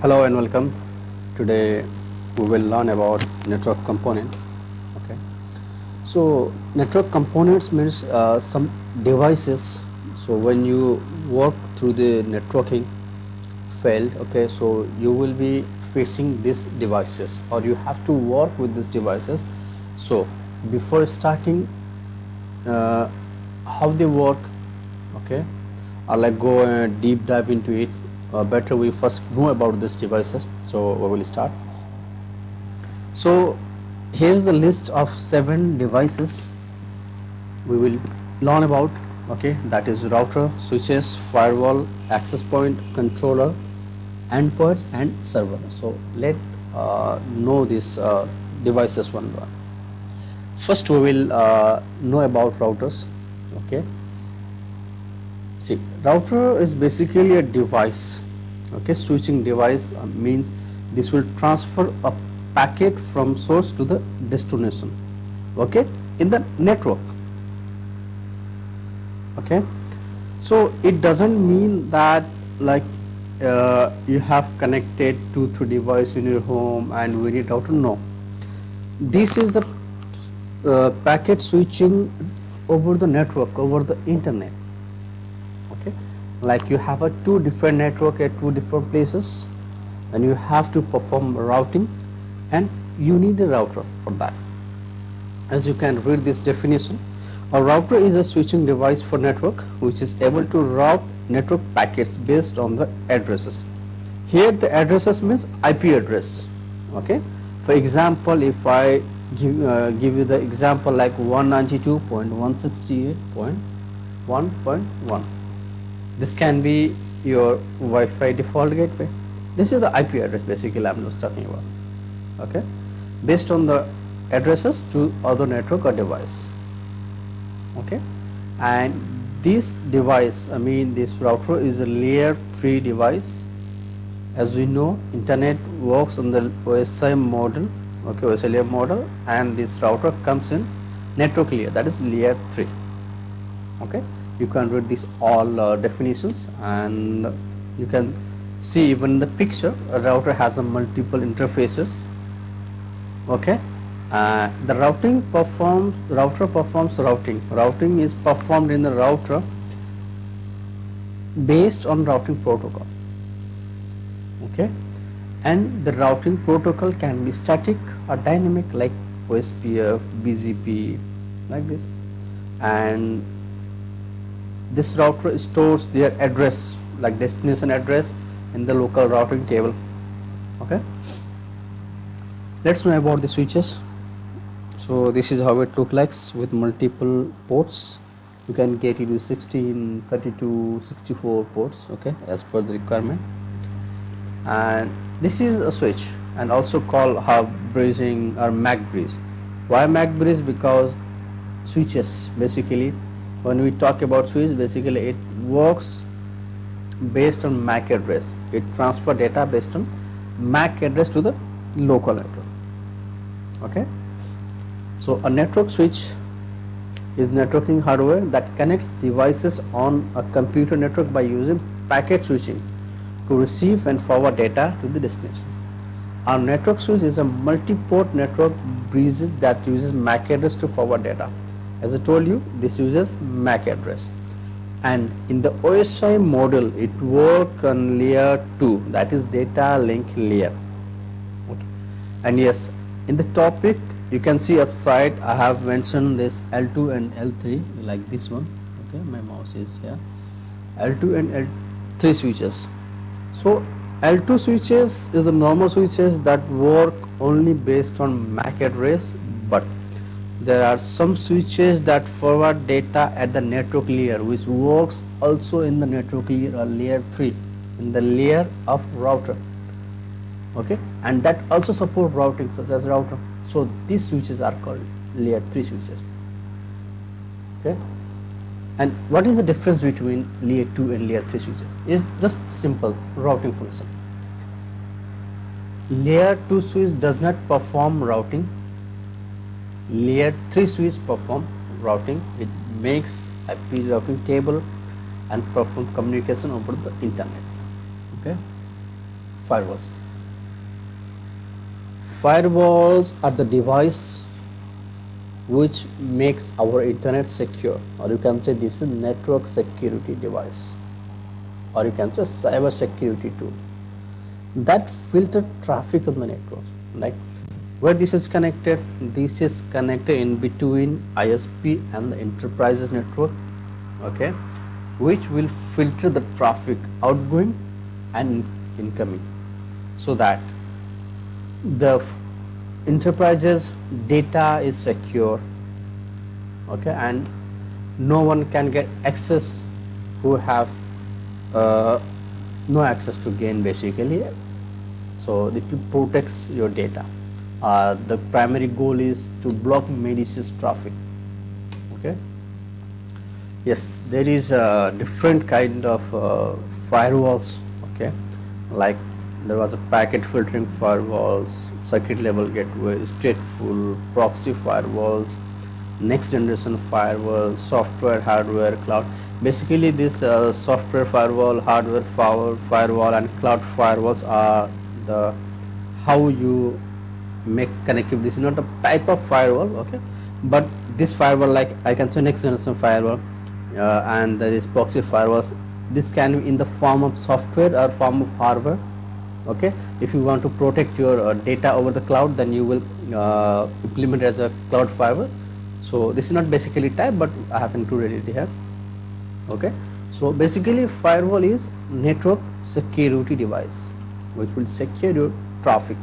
Hello and welcome. Today we will learn about network components. Okay. So network components means some devices. So when you work through the networking field, okay, so you will be facing these devices or you have to work with these devices. So before starting uh, how they work, okay, or like go and deep dive into it, better we first know about these devices. So we will start. So here's the list of 7 devices we will learn about. Okay, that is router, switches, firewall, access point, controller, endpoints, and server. So let know these devices one by one. First, we will know about routers. Okay, see, router is basically a device. Okay, switching device means this will transfer a packet from source to the destination. Okay, in the network. Okay, so it doesn't mean that like you have connected 2 3 device in your home and we need router. No, this is the packet switching over the network, over the internet. Okay, like you have a 2 different network at 2 different places and you have to perform routing and you need a router for that. As you can read this definition, a router is a switching device for network which is able to route network packets based on the addresses. Here the addresses means IP address. Okay, for example, if I give you the example like 192.168.1.1, this can be your Wi-Fi default gateway. This is the IP address basically I'm just talking about. Okay, based on the addresses to other network or device. Okay, and this device, I mean this router is a layer 3 device. As we know, internet works on the OSI model, okay, OSI layer model, and this router comes in network layer, that is layer 3. Okay, you can read these all definitions and you can see even in the picture a router has a multiple interfaces. Okay, the router performs routing is performed in the router based on routing protocol. Okay, and the routing protocol can be static or dynamic like OSPF, BGP, like this. And this router stores their address like destination address in the local routing table. Okay, let's know about the switches. So this is how it looks like with multiple ports. You can get it with 16, 32, 64 ports, okay, as per the requirement. And this is a switch and also called hub bridging or MAC bridge. Why MAC bridge? Because switches basically, when we talk about switch, basically it works based on MAC address. It transfer data based on MAC address to the local network. Okay, so a network switch is networking hardware that connects devices on a computer network by using packet switching to receive and forward data to the destination. Our network switch is a multi-port network bridge that uses MAC address to forward data. As I told you, this uses MAC address. And in the OSI model, it works on layer 2, that is data link layer. Okay. And yes, in the topic, you can see upside I have mentioned this L2 and L3 like this one. Okay, my mouse is here. L2 and L3 switches. So L2 switches is the normal switches that work only based on MAC address, but there are some switches that forward data at the network layer which works also in the network layer or layer 3 in the layer of router. Okay, and that also support routing such as router. So these switches are called layer 3 switches. Okay, and what is the difference between layer 2 and layer 3 switches? It's just simple routing function. Layer 2 switch does not perform routing. Layer 3 switch perform routing. It makes IP routing table and perform communication over the internet. Okay. Firewalls. Firewalls are the device which makes our internet secure, or you can say this is network security device, or you can say cyber security tool that filter traffic on the network. Like where this is connected in between ISP and the enterprises network, okay, which will filter the traffic outgoing and incoming, so that the enterprises data is secure, okay, and no one can get access who have no access to gain basically. So it will protects your data. The primary goal is to block malicious traffic. Okay. Yes, there is a different kind of firewalls. Okay, like there was a packet filtering firewalls, circuit level gateway, stateful, proxy firewalls, next generation firewall, software, hardware, cloud. Basically, this software firewall, hardware firewall, and cloud firewalls are the how you make connectivity. This is not a type of firewall, okay, but this firewall, like I can say next generation firewall, and there is proxy firewalls. This can be in the form of software or form of hardware. Okay, if you want to protect your data over the cloud, then you will implement it as a cloud firewall. So this is not basically type, but I have included it here. Okay, so basically firewall is network security device which will secure your traffic,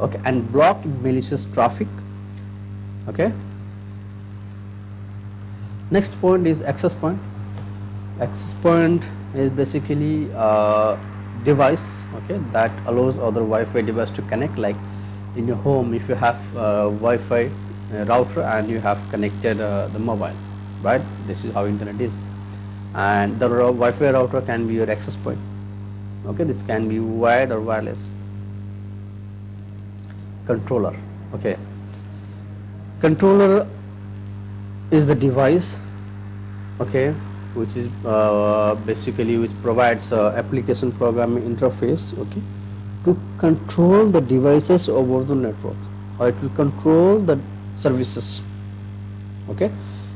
okay, and block malicious traffic. Okay, next point is access point. Access point is basically a device, okay, that allows other Wi-Fi device to connect. Like in your home, if you have Wi-Fi router and you have connected the mobile, right, this is how internet is, and the Wi-Fi router can be your access point. Okay, this can be wired or wireless. Controller. Okay, controller is the device, okay, which is basically which provides application programming interface, okay, to control the devices over the network, or it will control the services. Okay,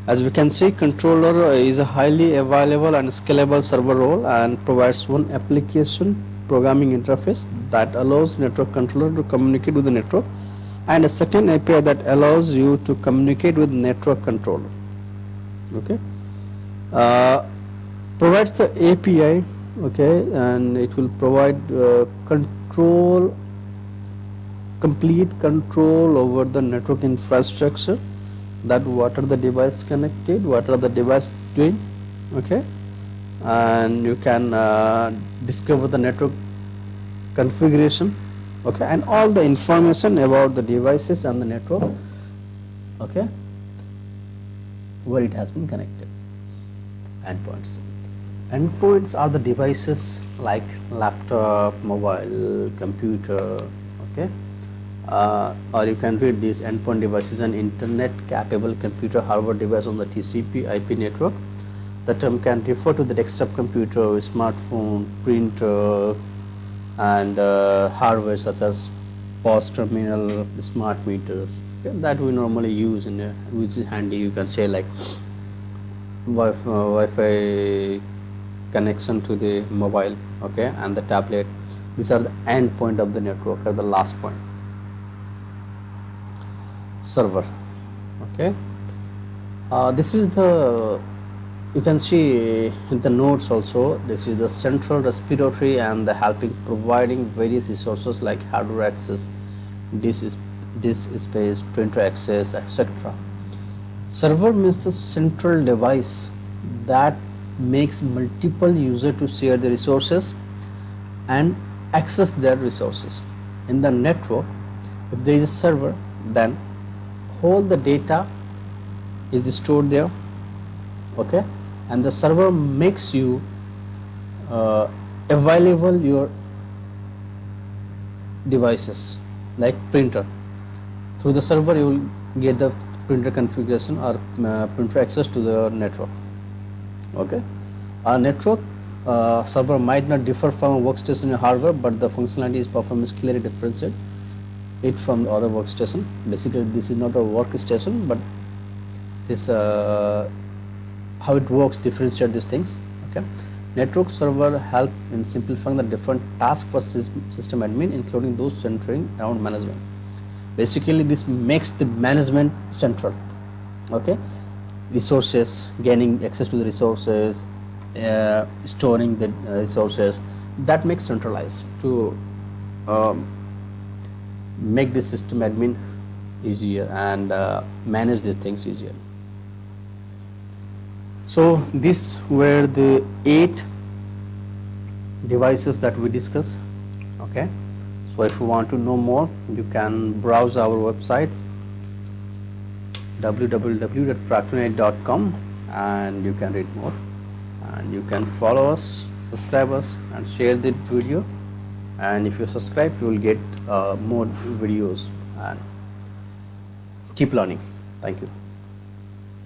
as we can see, controller is a highly available and scalable server role and provides one application programming interface that allows network controller to communicate with the network, and a second API that allows you to communicate with network controller. Okay, provides the API, okay, and it will provide complete control over the network infrastructure, that what are the device connected, what are the device doing, okay, and you can discover the network configuration, okay, and all the information about the devices and the network, okay, where it has been connected. Endpoints. Endpoints are the devices like laptop, mobile, computer, okay, or you can read these endpoint devices, an internet capable computer hardware device on the TCP IP network. The term can refer to the desktop computer, smartphone, printer, and hardware such as POS terminal, smart meters, okay, that we normally use in which is handy. You can say like Wi-Fi connection to the mobile, okay, and the tablet. These are the end point of the network, or the last point. Server. Okay, this is the, you can see in the notes also, this is the central respiratory and the helping providing various resources like hardware access, disk space, printer access, etc. Server means the central device that makes multiple users to share the resources and access their resources. In the network, if there is a server, then all the data is stored there, okay, and the server makes you available your devices like printer. Through the server you will get the printer configuration or printer access to the network. Okay, our network server might not differ from a workstation in hardware, but the functionality is performance clearly differentiate it from the other workstation. Basically, this is not a workstation, but this how it works differentiate these things. Okay, network server help in simplifying the different tasks for system admin, including those centering around management. Basically, this makes the management central. Okay, resources, gaining access to the resources, storing the resources, that makes centralized to um, make the system admin easier and manage these things easier. So these were the 8 devices that we discussed. Okay, so if you want to know more, you can browse our website www.practonet.com and you can read more, and you can follow us, subscribe us and share the video, and if you subscribe you will get more videos, and keep learning. Thank you.